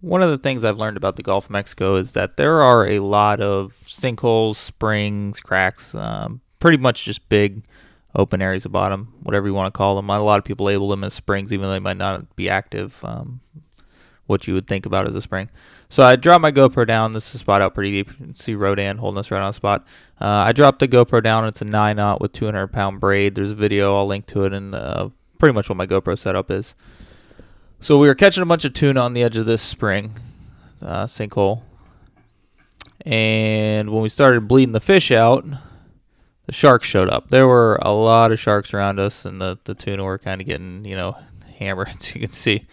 One of the things I've learned about the Gulf of Mexico is that there are a lot of sinkholes, springs, cracks, pretty much just big open areas of bottom, whatever you want to call them. A lot of people label them as springs, even though they might not be active, what you would think about as a spring. So I dropped my GoPro down. This is a spot out pretty deep. You can see Rodan holding us right on the spot. I dropped the GoPro down. It's a 9/0 with 200-pound braid. There's a video. I'll link to it and pretty much what my GoPro setup is. So we were catching a bunch of tuna on the edge of this spring sinkhole, and when we started bleeding the fish out, the sharks showed up. There were a lot of sharks around us, and the tuna were kind of getting, hammered. As you can see,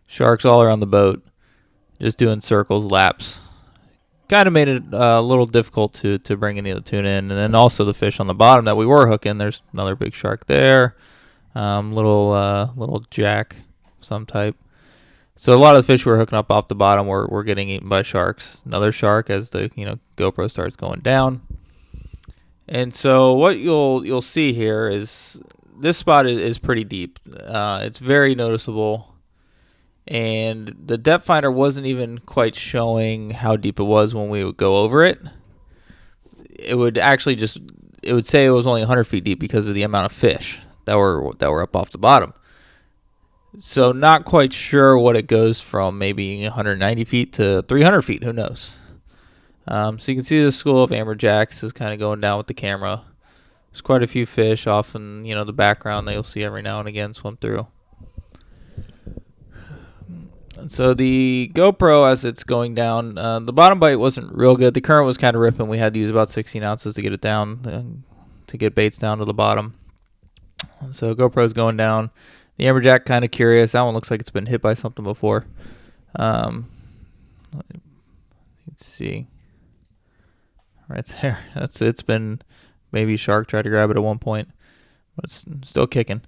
sharks all around the boat, just doing circles, laps. Kind of made it a little difficult to bring any of the tuna in, and then also the fish on the bottom that we were hooking. There's another big shark there, little jack, some type. So a lot of the fish we were hooking up off the bottom were getting eaten by sharks. Another shark as the GoPro starts going down. And so what you'll see here is this spot is pretty deep. It's very noticeable, and the depth finder wasn't even quite showing how deep it was when we would go over it. It would say it was only 100 feet deep because of the amount of fish that were up off the bottom. So not quite sure what it goes from, maybe 190 feet to 300 feet. Who knows? So you can see the school of amberjacks is kind of going down with the camera. There's quite a few fish off in the background that you'll see every now and again swim through. And so the GoPro, as it's going down, the bottom bite wasn't real good. The current was kind of ripping. We had to use about 16 ounces to get it down, to get baits down to the bottom. And so GoPro's going down. The amberjack kind of curious. That one looks like it's been hit by something before. Let's see. Right there. It's been, maybe a shark tried to grab it at one point, but it's still kicking.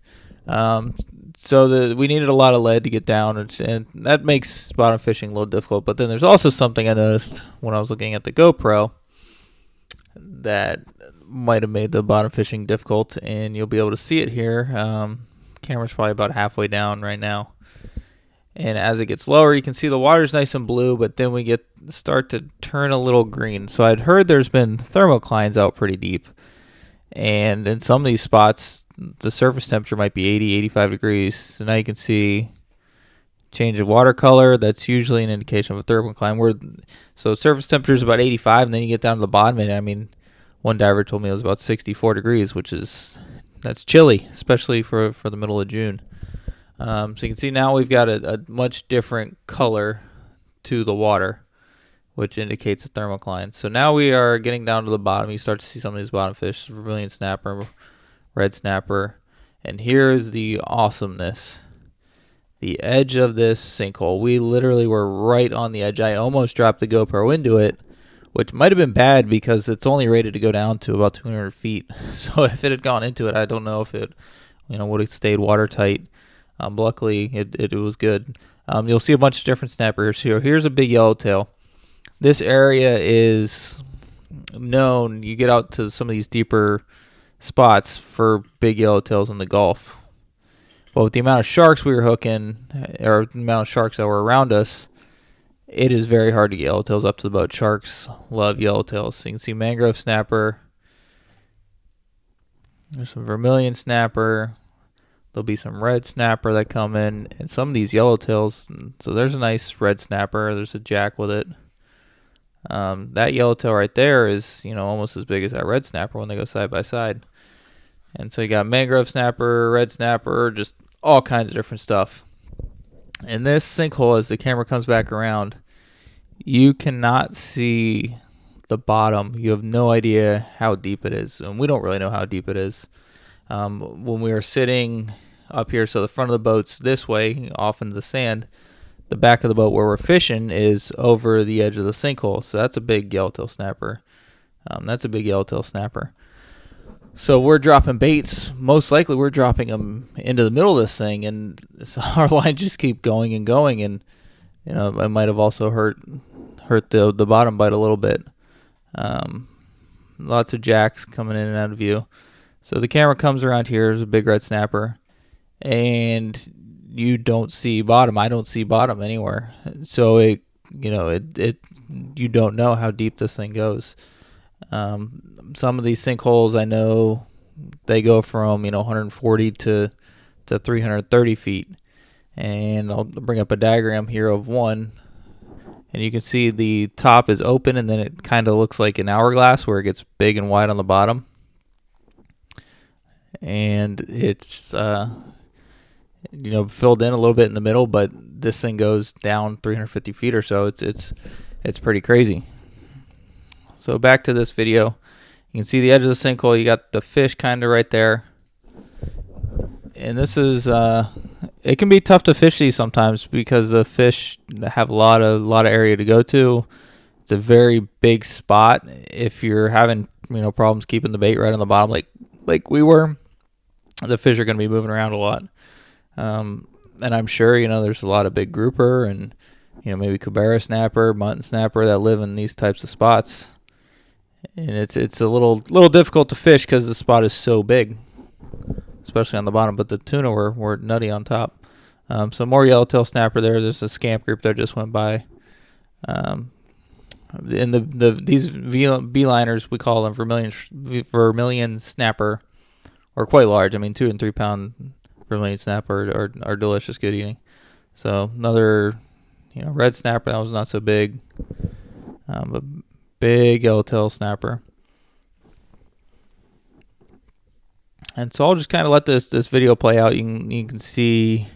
So we needed a lot of lead to get down, and that makes bottom fishing a little difficult. But then there's also something I noticed when I was looking at the GoPro that might have made the bottom fishing difficult, and you'll be able to see it here. Camera's probably about halfway down right now, and as it gets lower you can see the water's nice and blue, but then we start to turn a little green. So I'd heard there's been thermoclines out pretty deep, and in some of these spots the surface temperature might be 80-85 degrees. So now you can see change of water color. That's usually an indication of a thermocline. So surface temperature is about 85, and then you get down to the bottom, and one diver told me it was about 64 degrees, that's chilly, especially for the middle of June. So you can see now we've got a much different color to the water, which indicates a thermocline. So now we are getting down to the bottom. You start to see some of these bottom fish, vermilion snapper, red snapper. And here's the awesomeness. The edge of this sinkhole. We literally were right on the edge. I almost dropped the GoPro into it, which might have been bad because it's only rated to go down to about 200 feet. So if it had gone into it, I don't know if it would have stayed watertight. Luckily, it was good. You'll see a bunch of different snappers here. Here's a big yellowtail. This area is known. You get out to some of these deeper spots for big yellowtails in the Gulf. Well, with the amount of sharks we were hooking, or the amount of sharks that were around us, it is very hard to get yellowtails up to the boat. Sharks love yellowtails. So you can see mangrove snapper. There's some vermilion snapper. There'll be some red snapper that come in, and some of these yellowtails. So there's a nice red snapper. There's a jack with it. That yellowtail right there is, almost as big as that red snapper when they go side by side. And so you got mangrove snapper, red snapper, just all kinds of different stuff. In this sinkhole, as the camera comes back around, you cannot see the bottom. You have no idea how deep it is, and we don't really know how deep it is. When we were sitting up here, so the front of the boat's this way, off into the sand, the back of the boat where we're fishing is over the edge of the sinkhole. So that's a big yellowtail snapper. So we're dropping baits. Most likely we're dropping them into the middle of this thing, and so our line just keep going and going, and it might have also hurt the bottom bite a little bit. Lots of jacks coming in and out of view. So the camera comes around here. There's a big red snapper, and you don't see bottom. I don't see bottom anywhere. So it you don't know how deep this thing goes. Some of these sinkholes, I know they go from 140 to 330 feet, and I'll bring up a diagram here of one, and you can see the top is open, and then it kind of looks like an hourglass where it gets big and wide on the bottom, and it's filled in a little bit in the middle, but this thing goes down 350 feet or so. It's pretty crazy. So back to this video, you can see the edge of the sinkhole. You got the fish kind of right there, and this is it can be tough to fish these sometimes because the fish have a lot of area to go to. It's a very big spot. If you're having problems keeping the bait right on the bottom, like we were, the fish are going to be moving around a lot. And I'm sure there's a lot of big grouper and maybe Cabera snapper, mutton snapper that live in these types of spots. And it's a little difficult to fish because the spot is so big, especially on the bottom. But the tuna were nutty on top. So more yellowtail snapper there. There's a scamp group that just went by. And these beeliners, we call them vermilion snapper, are quite large. I mean, 2 and 3 pound vermilion snapper are delicious, good eating. So another red snapper that was not so big, but big yellowtail snapper. And so I'll just kind of let this video play out. You can see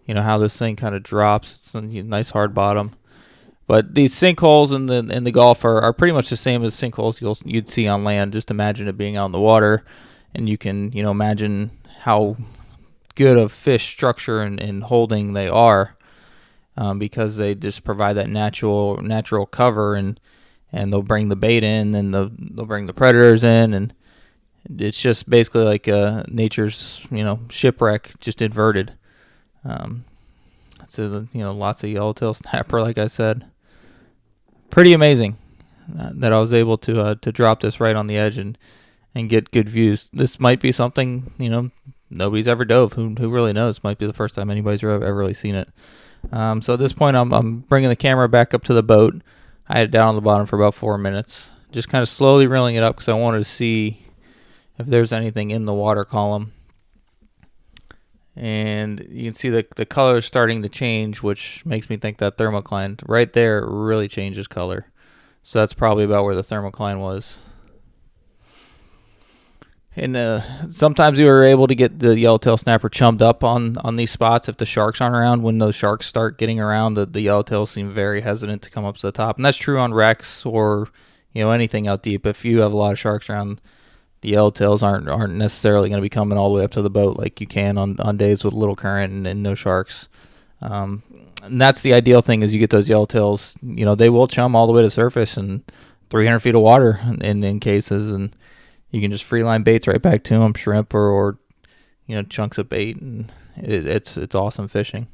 how this thing kind of drops. It's a nice hard bottom. But these sinkholes in the Gulf are pretty much the same as sinkholes you'd see on land. Just imagine it being out in the water, and you can imagine how good of fish structure and holding they are, because they just provide that natural cover, and they'll bring the bait in, and they'll bring the predators in, and it's just basically like nature's shipwreck, just inverted. So lots of yellowtail snapper, like I said. Pretty amazing that I was able to drop this right on the edge and get good views. This might be something nobody's ever dove. Who really knows? Might be the first time anybody's ever really seen it. So at this point, I'm bringing the camera back up to the boat. I had it down on the bottom for about 4 minutes, just kind of slowly reeling it up because I wanted to see if there's anything in the water column. And you can see the color is starting to change, which makes me think that thermocline right there really changes color. So that's probably about where the thermocline was. And sometimes we were able to get the yellowtail snapper chummed up on these spots if the sharks aren't around. When those sharks start getting around, the yellowtails seem very hesitant to come up to the top. And that's true on wrecks or anything out deep. If you have a lot of sharks around, the yellowtails aren't necessarily going to be coming all the way up to the boat like you can on days with little current and no sharks. And that's the ideal thing is you get those yellowtails. They will chum all the way to the surface and 300 feet of water in cases, and you can just free line baits right back to them, shrimp or chunks of bait, and it's awesome fishing.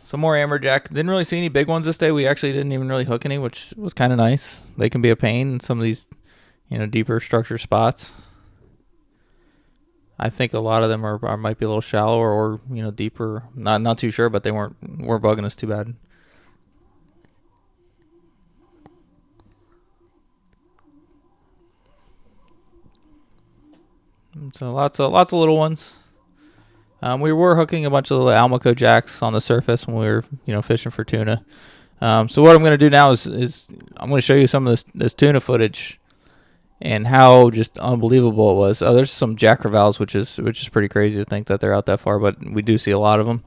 Some more amberjack. Didn't really see any big ones this day. We actually didn't even really hook any, which was kind of nice. They can be a pain in some of these deeper structure spots. I think a lot of them might be a little shallower or deeper. Not too sure, but they weren't bugging us too bad. So lots of little ones. We were hooking a bunch of little Almaco jacks on the surface when we were fishing for tuna. So what I'm going to do now is I'm going to show you some of this tuna footage and how just unbelievable it was. Oh, there's some jack crevalles, which is pretty crazy to think that they're out that far, but we do see a lot of them.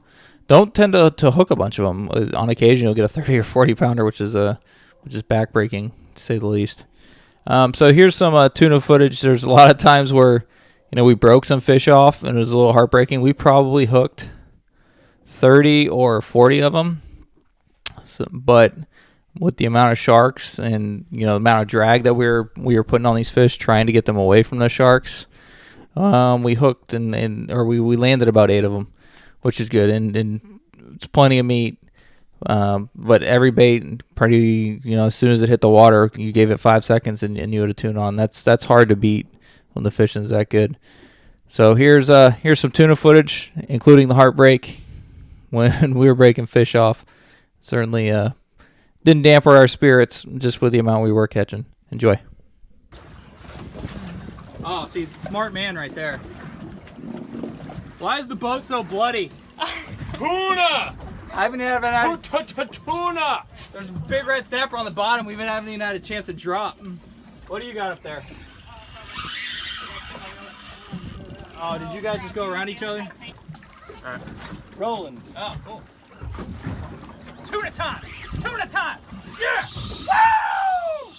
Don't tend to hook a bunch of them. On occasion, you'll get a 30 or 40 pounder, which is backbreaking to say the least. So here's some tuna footage. There's a lot of times where we broke some fish off, and it was a little heartbreaking. We probably hooked 30 or 40 of them, but with the amount of sharks and the amount of drag that we were putting on these fish, trying to get them away from the sharks, we hooked or we landed about 8 of them, which is good, and it's plenty of meat. But every bait, pretty as soon as it hit the water, you gave it 5 seconds and you had a tuna on. That's hard to beat when the fishing's that good. So here's some tuna footage, including the heartbreak when we were breaking fish off. Certainly didn't damper our spirits just with the amount we were catching. Enjoy. Oh, see, smart man right there. Why is the boat so bloody? Tuna! I haven't had Tuna! There's a big red snapper on the bottom. We haven't even had a chance to drop. What do you got up there? Oh, did you guys just go around each other? All right. Rolling. Oh, cool. Tuna time! Tuna time! Yeah! Woo!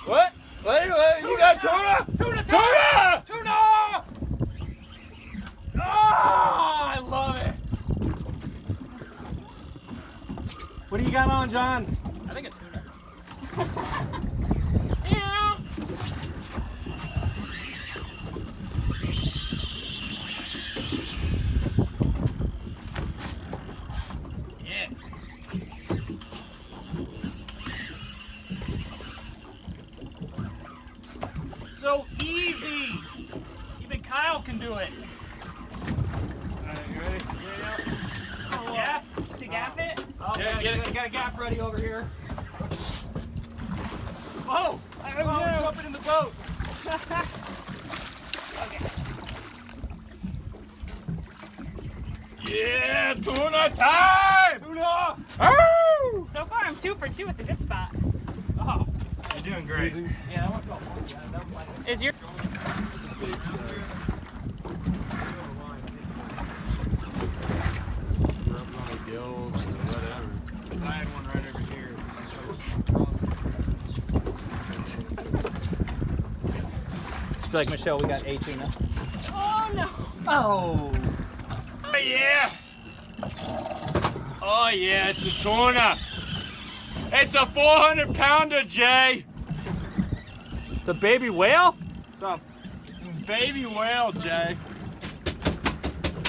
What? What? You got tuna? Tuna Tuna! time! Tuna! Oh, I love it. What do you got on, John? I think it's tuna. Yeah. Yeah. So easy. Even Kyle can do it. Alright, you ready? Yeah? To gap it? Oh, Yeah, get it. I got a gap ready over here. Whoa! I was jumping in the boat. Okay. Yeah, tuna time! Tuna! Oh! So far, I'm 2 for 2 at the good spot. Oh, You're doing great. yeah, that one felt fun. Yeah, that one might- Is your I had one right over here. Just be like, Michelle, we got a tuna. Oh no! Oh! Oh yeah! Oh yeah, it's a tuna! It's a 400-pounder, Jay! The baby whale? It's a baby whale, Jay.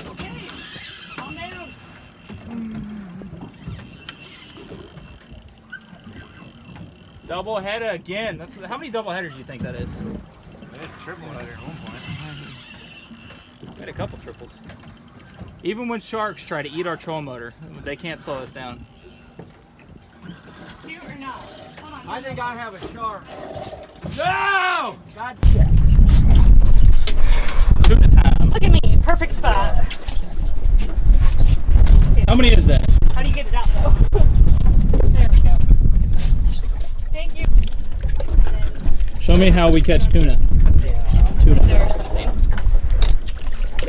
Okay. Calm down. Double header again. That's how many double headers do you think that is? I had triple header at one point. We had a couple triples. Even when sharks try to eat our troll motor, they can't slow us down. Cute or not? Hold on. I think I have a shark. No! God, Tuna time. Look at me, perfect spot. How many is that? How do you get it out though? There we go. Thank you. Show me how we catch tuna. yeah. Tuna. There or something.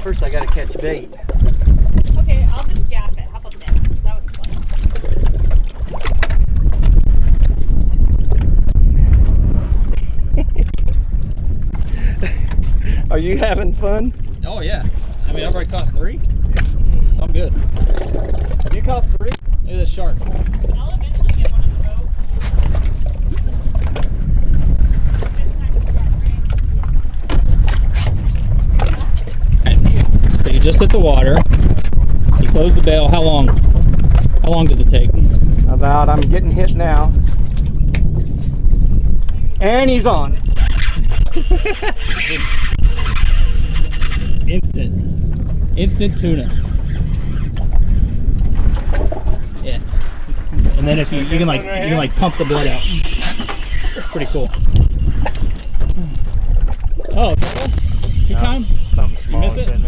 First, I gotta catch bait. Okay, I'll just gap it. How about that? That was fun. Are you having fun? Oh yeah. I mean, I've already caught 3, so I'm good. You caught 3? Look at this shark. I'll eventually get one on the boat. This time it's done, right? So you just hit the water. You close the bail. How long? How long does it take? About, I'm getting hit now. And he's on. Instant tuna. Yeah. And then if you can like pump the blood out. Pretty cool. Oh, two time? Something small miss it? in it.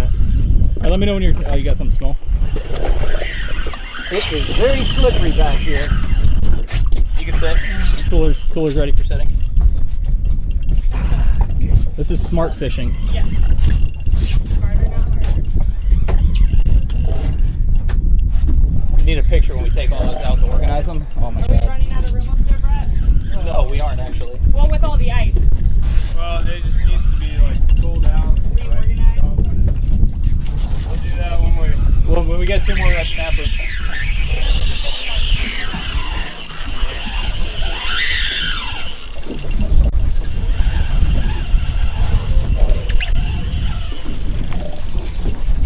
All right, let me know when you're. Oh, you got something small. It is very slippery back here. You can set. Cooler's ready for setting. This is smart fishing. Yeah. Harder, not harder. We need a picture when we take all those out to organize them. Oh my Are we god. running out of room up there, Brett? No, we aren't actually. Well, with all the ice. Well, it just needs to be like pulled out. Reorganized. We'll do that when When we get 2 more red snappers.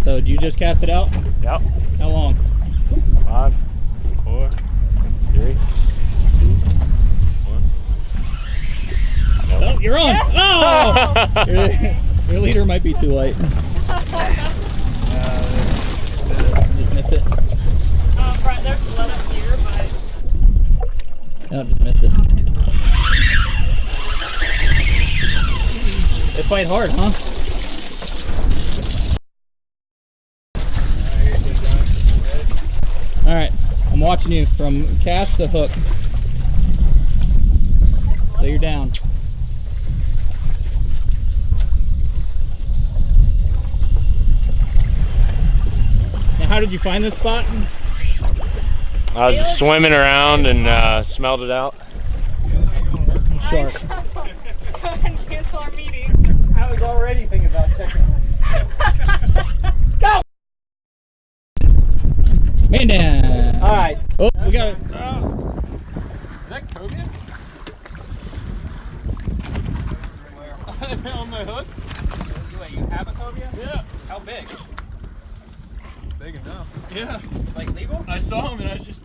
So, did you just cast it out? Yep. How long? 5, 4, 3, 2, 1. Oh, you're on! Oh! You're Your leader might be too light. Just missed it. Right, there's blood up here, but No, just missed it. They fight hard, huh? Alright, I'm watching you from cast to hook. So you're down. Now how did you find this spot? I was just swimming around and smelled it out. Shark. cancel our meeting. I was already thinking about checking. Man down. All right. Oh, we got it. Is that cobia? On my hook? Wait, you have a cobia? Yeah. How big? Big enough. Yeah. Like legal? I saw him and I just